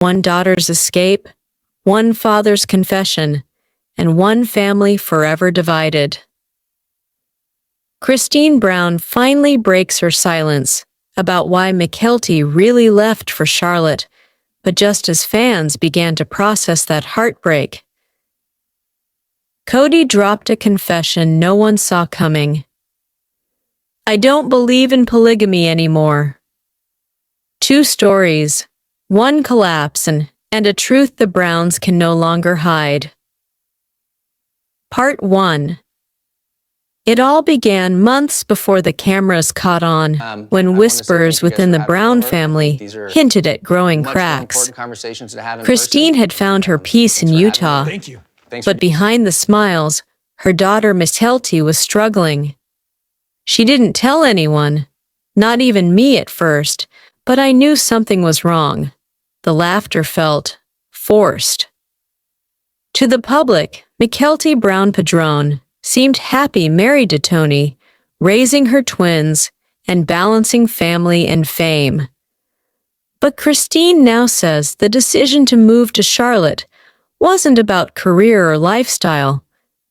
one daughter's escape, one father's confession, and one family forever divided. Christine Brown finally breaks her silence about why Mykelti really left for Charlotte, but just as fans began to process that heartbreak, Kody dropped a confession no one saw coming. "I don't believe in polygamy anymore." Two stories, one collapse and a truth the Browns can no longer hide. Part 1. It all began months before the cameras caught on, when whispers within the Brown family hinted at growing cracks. Christine had found her peace in Utah, but behind the smiles, her daughter Mykelti was struggling. She didn't tell anyone, not even me at first, but I knew something was wrong. The laughter felt forced. To the public, Mykelti Brown Padron seemed happy married to Tony, raising her twins and balancing family and fame. But Christine now says the decision to move to Charlotte wasn't about career or lifestyle,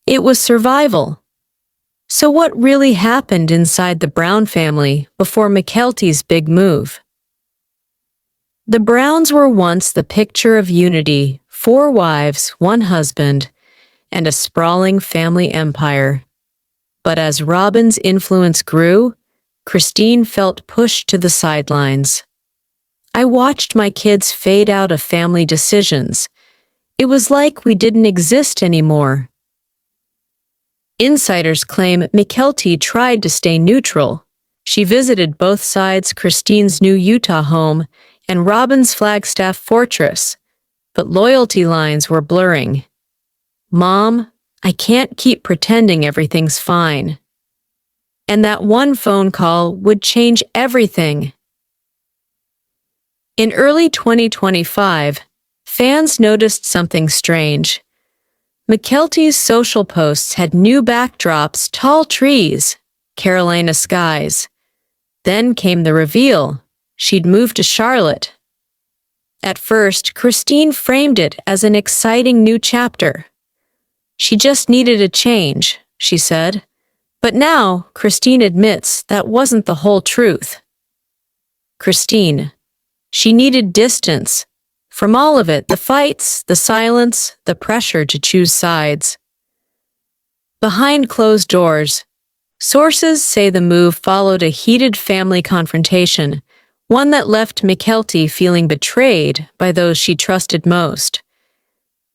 it was survival. So what really happened inside the Brown family before Mykelti's big move? The Browns were once the picture of unity, 4 wives, 1 husband, and a sprawling family empire. But as Robyn's influence grew, Christine felt pushed to the sidelines. "I watched my kids fade out of family decisions. It was like we didn't exist anymore." Insiders claim Mykelti tried to stay neutral. She visited both sides Christine's new Utah home and Robyn's Flagstaff fortress, but loyalty lines were blurring. "Mom, I can't keep pretending everything's fine." And that one phone call would change everything. In early 2025, fans noticed something strange. Mykelti's social posts had new backdrops, tall trees, Carolina skies. Then came the reveal. She'd moved to Charlotte. At first, Christine framed it as an exciting new chapter. She just needed a change, she said. But now, Christine admits that wasn't the whole truth. Christine, she needed distance. From all of it, the fights, the silence, the pressure to choose sides. Behind closed doors, sources say the move followed a heated family confrontation, one that left Mykelti feeling betrayed by those she trusted most.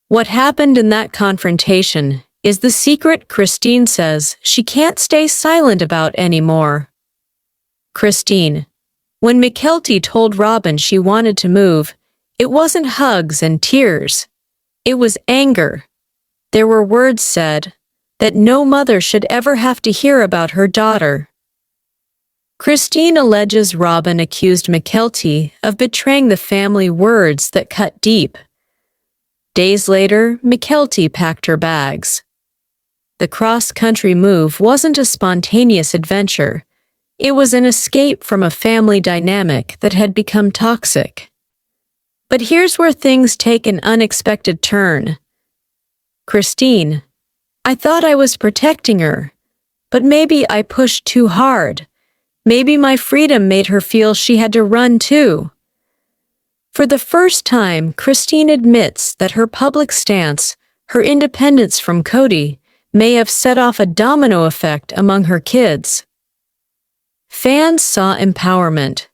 What happened in that confrontation is the secret Christine says she can't stay silent about anymore. Christine, when Mykelti told Robyn she wanted to move, it wasn't hugs and tears. It was anger. There were words said that no mother should ever have to hear about her daughter. Christine alleges Robyn accused Mykelti of betraying the family, words that cut deep. Days later, Mykelti packed her bags. The cross-country move wasn't a spontaneous adventure. It was an escape from a family dynamic that had become toxic. But here's where things take an unexpected turn. Christine, I thought I was protecting her, but maybe I pushed too hard. Maybe my freedom made her feel she had to run too. For the first time, Christine admits that her public stance, her independence from Kody, may have set off a domino effect among her kids. Fans saw empowerment,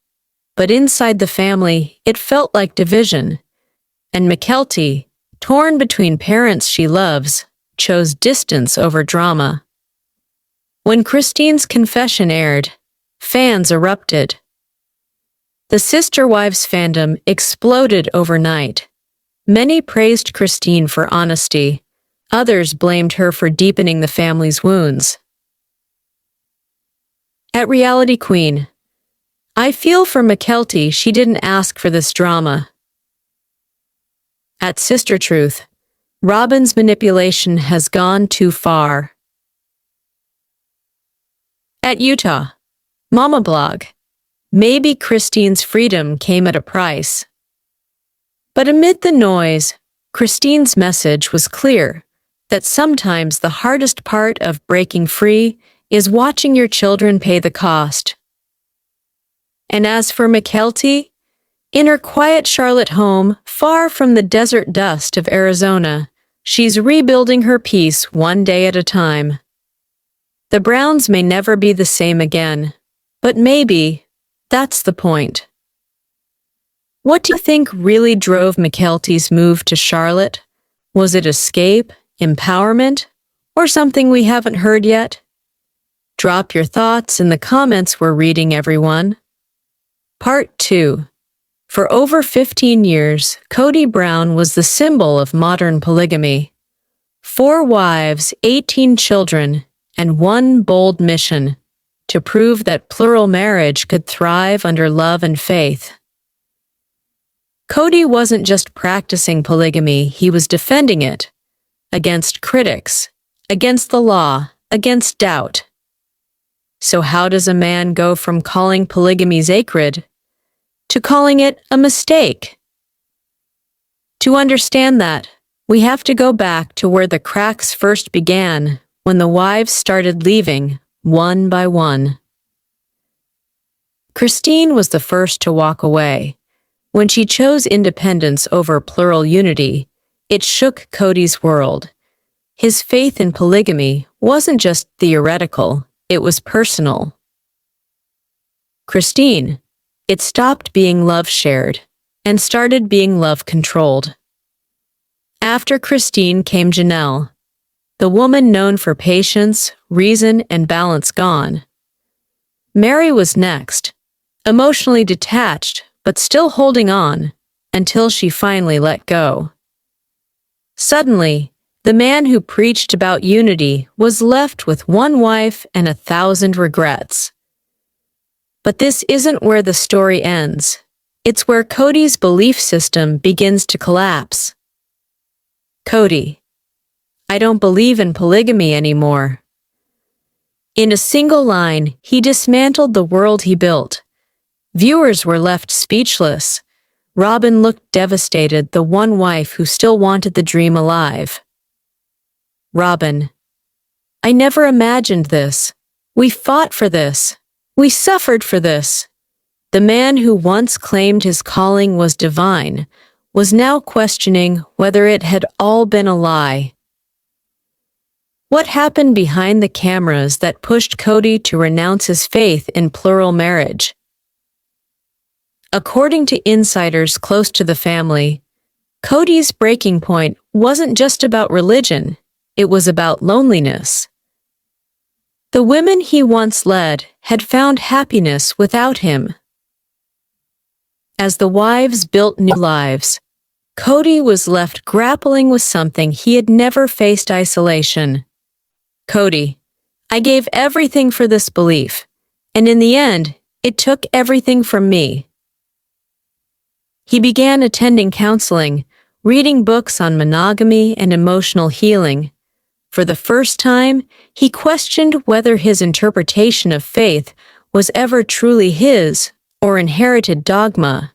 but inside the family, it felt like division. And Mykelti, torn between parents she loves, chose distance over drama. When Christine's confession aired, fans erupted. The Sister Wives fandom exploded overnight. Many praised Christine for honesty. Others blamed her for deepening the family's wounds. At Reality Queen, I feel for Mykelti she didn't ask for this drama. At Sister Truth, Robyn's manipulation has gone too far. At Utah, Mama Blog, maybe Christine's freedom came at a price. But amid the noise, Christine's message was clear, that sometimes the hardest part of breaking free is watching your children pay the cost. And as for Mykelti, in her quiet Charlotte home, far from the desert dust of Arizona, she's rebuilding her peace one day at a time. The Browns may never be the same again, but maybe that's the point. What do you think really drove Mykelti's move to Charlotte? Was it escape, empowerment, or something we haven't heard yet? Drop your thoughts in the comments we're reading, everyone. Part 2. For over 15 years, Kody Brown was the symbol of modern polygamy. 4 wives, 18 children, and one bold mission: to prove that plural marriage could thrive under love and faith. Kody wasn't just practicing polygamy, he was defending it. Against critics, against the law, against doubt. So how does a man go from calling polygamy sacred to calling it a mistake? To understand that, we have to go back to where the cracks first began, when the wives started leaving, one by one. Christine was the first to walk away. When she chose independence over plural unity, it shook Kody's world. His faith in polygamy wasn't just theoretical, it was personal. Christine, it stopped being love shared and started being love controlled. After Christine came Janelle, the woman known for patience, reason, and balance gone. Mary was next, emotionally detached but still holding on until she finally let go. Suddenly, the man who preached about unity was left with one wife and 1,000 regrets. But this isn't where the story ends. It's where Kody's belief system begins to collapse. Kody, I don't believe in polygamy anymore. In a single line, he dismantled the world he built. Viewers were left speechless. Robyn looked devastated, the one wife who still wanted the dream alive. Robyn, I never imagined this. We fought for this. We suffered for this. The man who once claimed his calling was divine was now questioning whether it had all been a lie. What happened behind the cameras that pushed Kody to renounce his faith in plural marriage? According to insiders close to the family, Kody's breaking point wasn't just about religion, it was about loneliness. The women he once led had found happiness without him. As the wives built new lives, Kody was left grappling with something he had never faced: isolation. Kody, I gave everything for this belief, and in the end, it took everything from me. He began attending counseling, reading books on monogamy and emotional healing. For the first time, he questioned whether his interpretation of faith was ever truly his or inherited dogma.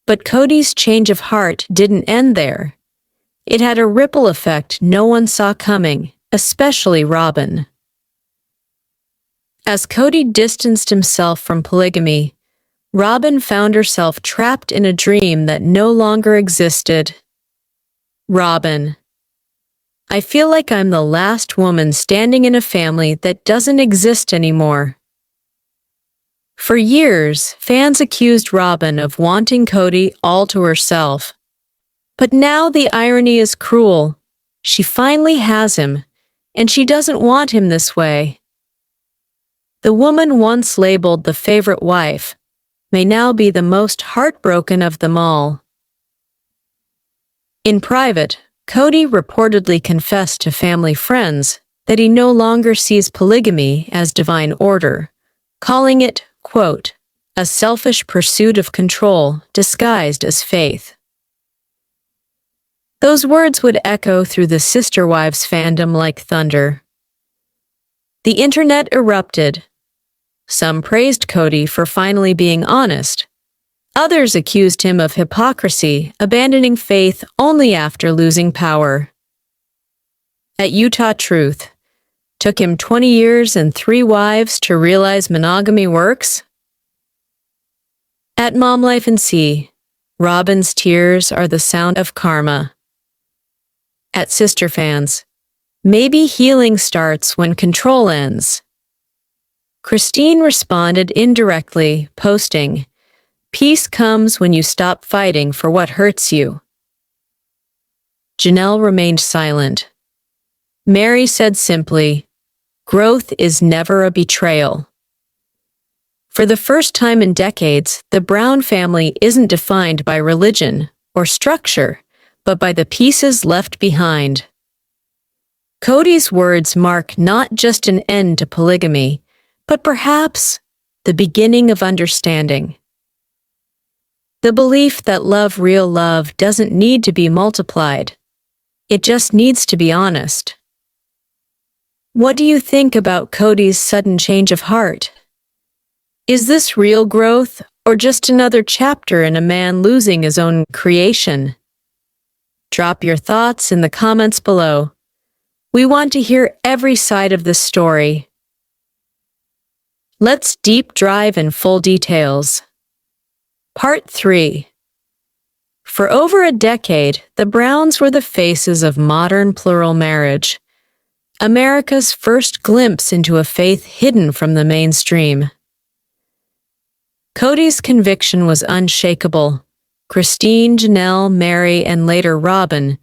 But Kody's change of heart didn't end there. It had a ripple effect no one saw coming, especially Robyn. As Kody distanced himself from polygamy, Robyn found herself trapped in a dream that no longer existed. Robyn, I feel like I'm the last woman standing in a family that doesn't exist anymore. For years, fans accused Robyn of wanting Kody all to herself. But now the irony is cruel. She finally has him, and she doesn't want him this way. The woman once labeled the favorite wife may now be the most heartbroken of them all. In private, Kody reportedly confessed to family friends that he no longer sees polygamy as divine order, calling it, quote, a selfish pursuit of control disguised as faith. Those words would echo through the Sister Wives fandom like thunder. The internet erupted. Some praised Kody for finally being honest. Others accused him of hypocrisy, abandoning faith only after losing power. At Utah Truth, took him 20 years and 3 wives to realize monogamy works? At Mom Life and Sea, Robyn's tears are the sound of karma. At Sister Fans, maybe healing starts when control ends. Christine responded indirectly, posting, "Peace comes when you stop fighting for what hurts you." Janelle remained silent. Mary said simply, "Growth is never a betrayal." For the first time in decades, the Brown family isn't defined by religion or structure, but by the pieces left behind. Kody's words mark not just an end to polygamy, but perhaps the beginning of understanding. The belief that real love doesn't need to be multiplied. It just needs to be honest. What do you think about Kody's sudden change of heart? Is this real growth or just another chapter in a man losing his own creation? Drop your thoughts in the comments below. We want to hear every side of this story. Let's deep dive in full details. Part 3. For over a decade, the Browns were the faces of modern plural marriage, America's first glimpse into a faith hidden from the mainstream. Kody's conviction was unshakable. Christine, Janelle, Mary, and later Robyn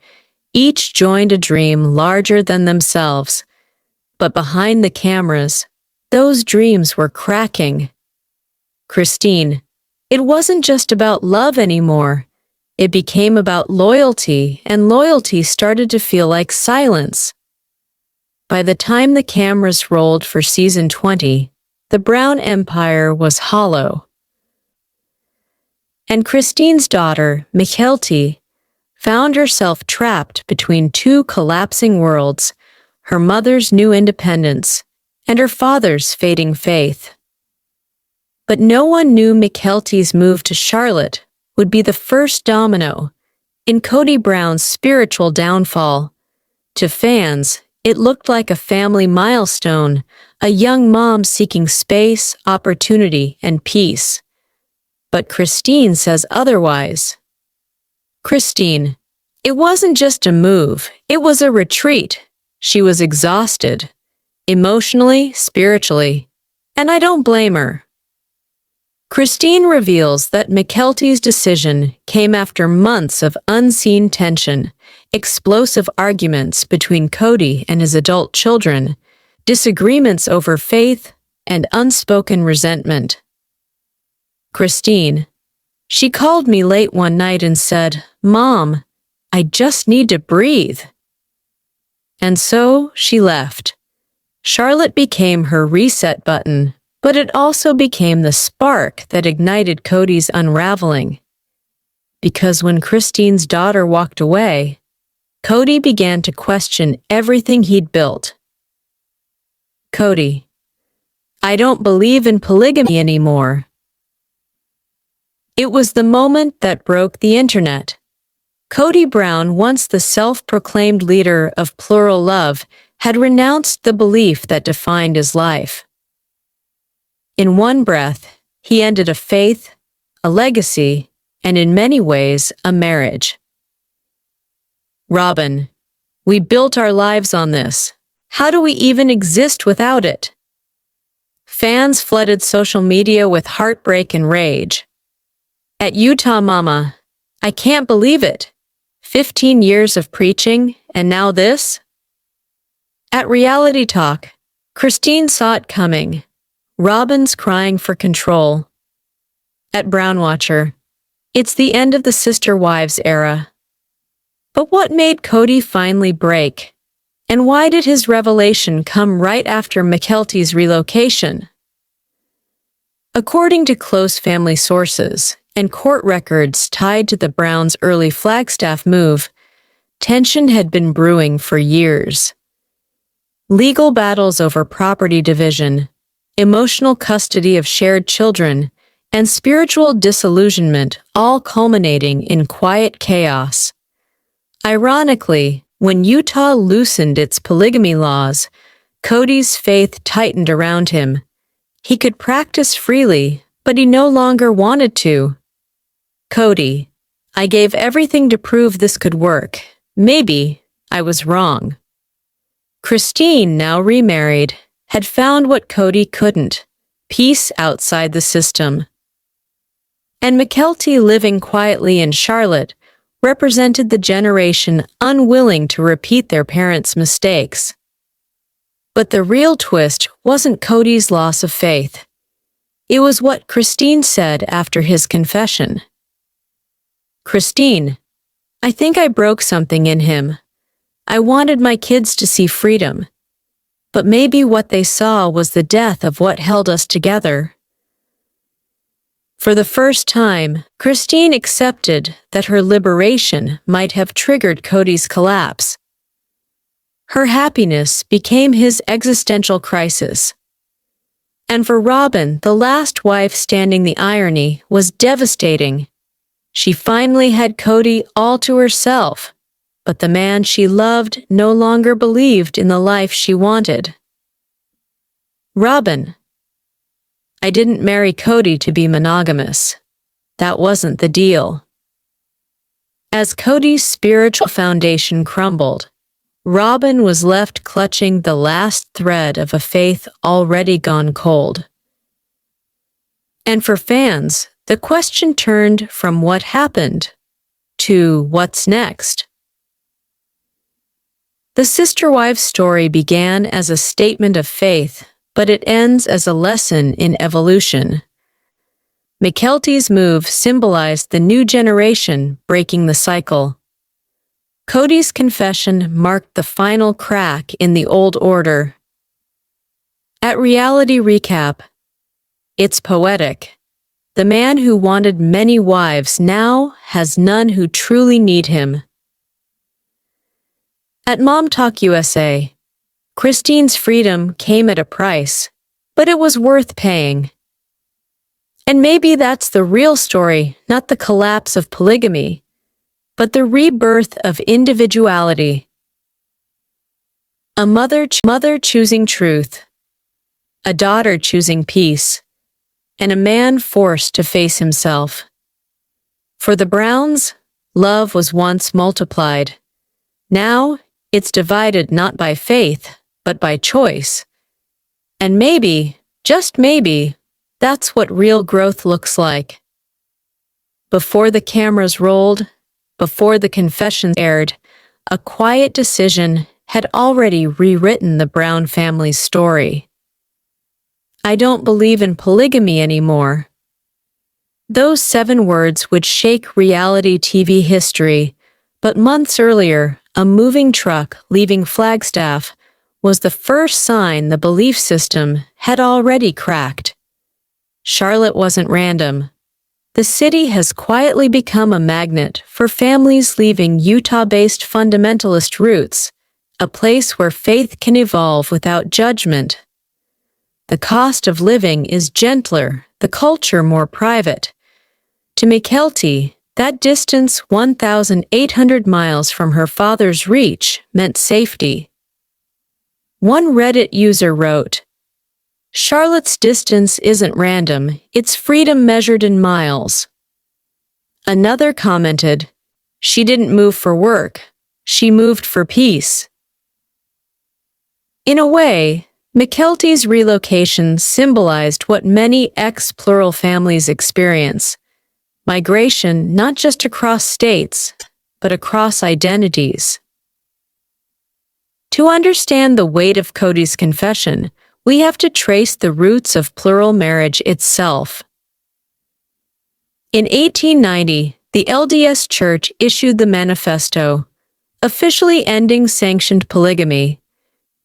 each joined a dream larger than themselves. But behind the cameras, those dreams were cracking. Christine, it wasn't just about love anymore. It became about loyalty, and loyalty started to feel like silence. By the time the cameras rolled for season 20, the Brown empire was hollow. And Christine's daughter, Mykelti, found herself trapped between 2 collapsing worlds, her mother's new independence and her father's fading faith. But no one knew Mykelti's move to Charlotte would be the first domino in Kody Brown's spiritual downfall. To fans, it looked like a family milestone, a young mom seeking space, opportunity, and peace. But Christine says otherwise. Christine, it wasn't just a move, it was a retreat. She was exhausted, emotionally, spiritually, and I don't blame her. Christine reveals that Mykelti's decision came after months of unseen tension, explosive arguments between Kody and his adult children, disagreements over faith, and unspoken resentment. Christine, she called me late one night and said, "Mom, I just need to breathe." And so she left. Charlotte became her reset button, but it also became the spark that ignited Kody's unraveling. Because when Christine's daughter walked away, Kody began to question everything he'd built. Kody, I don't believe in polygamy anymore. It was the moment that broke the internet. Kody Brown, once the self-proclaimed leader of plural love, had renounced the belief that defined his life. In one breath, he ended a faith, a legacy, and in many ways, a marriage. Robyn, we built our lives on this. How do we even exist without it? Fans flooded social media with heartbreak and rage. At Utah Mama, I can't believe it. 15 years of preaching, and now this? At Reality Talk, Christine saw it coming. Robyn's crying for control. At Brown Watcher, it's the end of the sister wives era. But what made Kody finally break? And why did his revelation come right after Mykelti's relocation? According to close family sources and court records tied to the Browns' early Flagstaff move, tension had been brewing for years. Legal battles over property division, emotional custody of shared children, and spiritual disillusionment, all culminating in quiet chaos. Ironically, when Utah loosened its polygamy laws, Kody's faith tightened around him. He could practice freely, but he no longer wanted to. Kody, I gave everything to prove this could work. Maybe I was wrong. Christine, now remarried, had found what Kody couldn't: peace outside the system. And Mykelti, living quietly in Charlotte, represented the generation unwilling to repeat their parents' mistakes. But the real twist wasn't Kody's loss of faith. It was what Christine said after his confession. Christine, I think I broke something in him. I wanted my kids to see freedom. But maybe what they saw was the death of what held us together. For the first time, Christine accepted that her liberation might have triggered Kody's collapse. Her happiness became his existential crisis. And for Robyn, the last wife standing, the irony was devastating. She finally had Kody all to herself, but the man she loved no longer believed in the life she wanted. Robyn, I didn't marry Kody to be monogamous. That wasn't the deal. As Kody's spiritual foundation crumbled, Robyn was left clutching the last thread of a faith already gone cold. And for fans, the question turned from what happened to what's next. The sister wives story began as a statement of faith, but it ends as a lesson in evolution. Mykelti's move symbolized the new generation breaking the cycle. Kody's confession marked the final crack in the old order. At Reality Recap, it's poetic. The man who wanted many wives now has none who truly need him. At Mom Talk USA, Christine's freedom came at a price, but it was worth paying. And maybe that's the real story, not the collapse of polygamy, but the rebirth of individuality. A mother choosing truth, a daughter choosing peace, and a man forced to face himself. For the Browns, love was once multiplied. Now, it's divided not by faith, but by choice. And maybe, just maybe, that's what real growth looks like. Before the cameras rolled, before the confessions aired, a quiet decision had already rewritten the Brown family's story. I don't believe in polygamy anymore. Those 7 words would shake reality TV history, but months earlier, a moving truck leaving Flagstaff was the first sign the belief system had already cracked. Charlotte wasn't random. The city has quietly become a magnet for families leaving Utah-based fundamentalist roots, a place where faith can evolve without judgment. The cost of living is gentler, the culture more private. To Mykelti, that distance 1,800 miles from her father's reach meant safety. One Reddit user wrote, "Charlotte's distance isn't random, it's freedom measured in miles." Another commented, "She didn't move for work, she moved for peace." In a way, Mykelti's relocation symbolized what many ex-plural families experience: migration not just across states, but across identities. To understand the weight of Kody's confession, we have to trace the roots of plural marriage itself. In 1890, the LDS Church issued the Manifesto, officially ending sanctioned polygamy,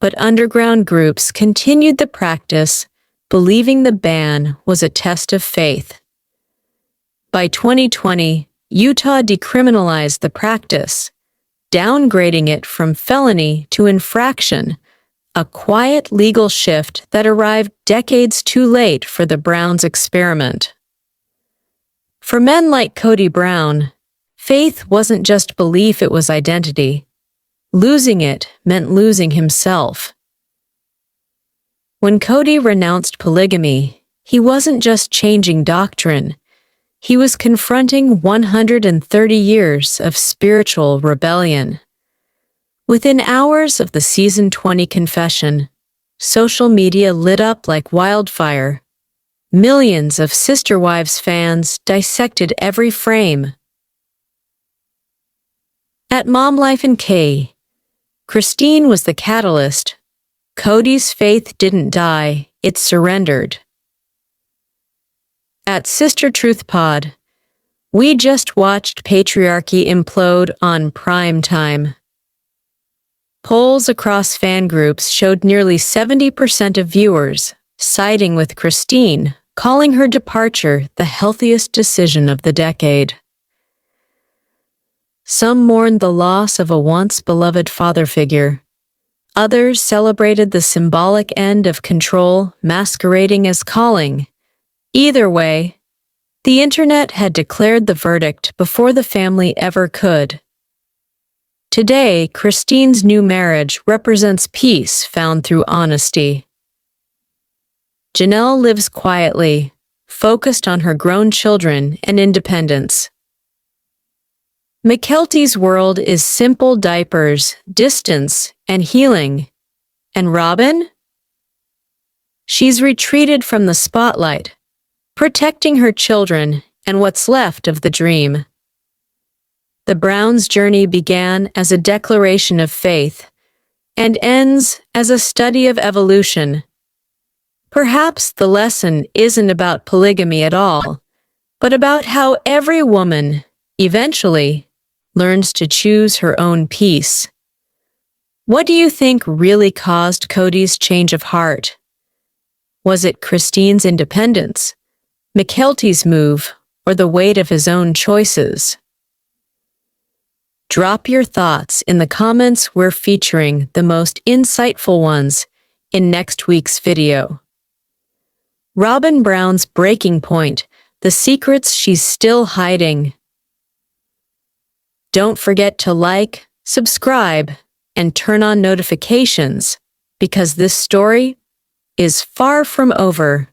but underground groups continued the practice, believing the ban was a test of faith. By 2020, Utah decriminalized the practice, downgrading it from felony to infraction, a quiet legal shift that arrived decades too late for the Browns' experiment. For men like Kody Brown, faith wasn't just belief, it was identity. Losing it meant losing himself. When Kody renounced polygamy, he wasn't just changing doctrine. He was confronting 130 years of spiritual rebellion. Within hours of the Season 20 confession, social media lit up like wildfire. Millions of Sister Wives fans dissected every frame. At Mom Life and K, Christine was the catalyst. Kody's faith didn't die, it surrendered. At Sister Truth Pod, we just watched patriarchy implode on prime time. Polls across fan groups showed nearly 70% of viewers siding with Christine, calling her departure the healthiest decision of the decade. Some mourned the loss of a once-beloved father figure. Others celebrated the symbolic end of control masquerading as calling. Either way, the internet had declared the verdict before the family ever could. Today, Christine's new marriage represents peace found through honesty. Janelle lives quietly, focused on her grown children and independence. Mykelti's world is simple diapers, distance, and healing. And Robyn? She's retreated from the spotlight, protecting her children and what's left of the dream. The Browns' journey began as a declaration of faith and ends as a study of evolution. Perhaps the lesson isn't about polygamy at all, but about how every woman, eventually, learns to choose her own peace. What do you think really caused Kody's change of heart? Was it Christine's independence, Mykelti's move, or the weight of his own choices? Drop your thoughts in the comments. We're featuring the most insightful ones in next week's video. Robyn Brown's breaking point, the secrets she's still hiding. Don't forget to like, subscribe, and turn on notifications, because this story is far from over.